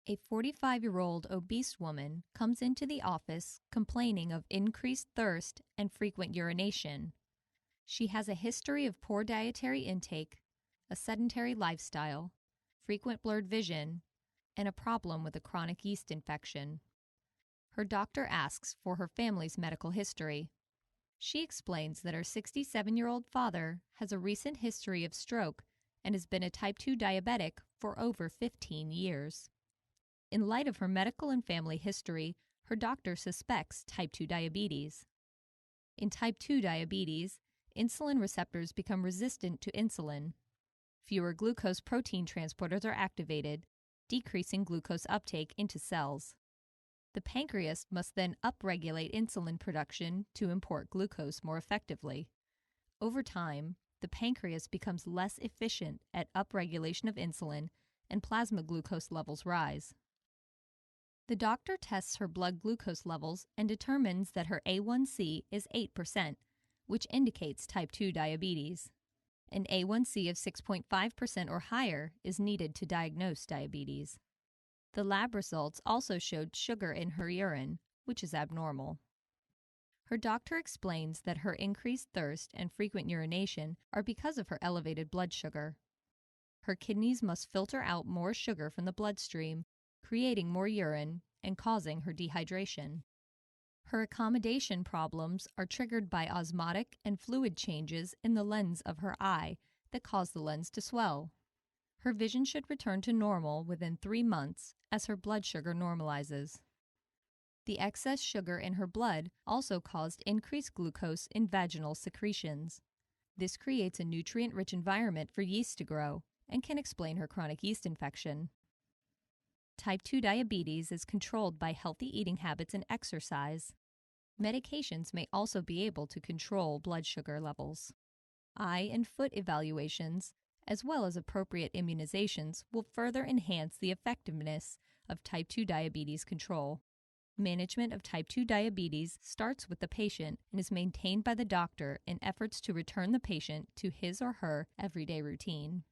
A 45-year-old obese woman comes into the office complaining of increased thirst and frequent urination. She has a history of poor dietary intake, a sedentary lifestyle, frequent blurred vision, and a problem with a chronic yeast infection. Her doctor asks for her family's medical history. She explains that her 67-year-old father has a recent history of stroke and has been a type 2 diabetic for over 15 years. In light of her medical and family history, her doctor suspects type 2 diabetes. In type 2 diabetes, insulin receptors become resistant to insulin. Fewer glucose protein transporters are activated, decreasing glucose uptake into cells. The pancreas must then upregulate insulin production to import glucose more effectively. Over time, the pancreas becomes less efficient at upregulation of insulin, and plasma glucose levels rise. The doctor tests her blood glucose levels and determines that her A1C is 8%, which indicates type 2 diabetes. An A1C of 6.5% or higher is needed to diagnose diabetes. The lab results also showed sugar in her urine, which is abnormal. Her doctor explains that her increased thirst and frequent urination are because of her elevated blood sugar. Her kidneys must filter out more sugar from the bloodstream, creating more urine and causing her dehydration. Her accommodation problems are triggered by osmotic and fluid changes in the lens of her eye that cause the lens to swell. Her vision should return to normal within 3 months as her blood sugar normalizes. The excess sugar in her blood also caused increased glucose in vaginal secretions. This creates a nutrient-rich environment for yeast to grow and can explain her chronic yeast infection. Type 2 diabetes is controlled by healthy eating habits and exercise. Medications may also be able to control blood sugar levels. Eye and foot evaluations, as well as appropriate immunizations, will further enhance the effectiveness of type 2 diabetes control. Management of type 2 diabetes starts with the patient and is maintained by the doctor in efforts to return the patient to his or her everyday routine.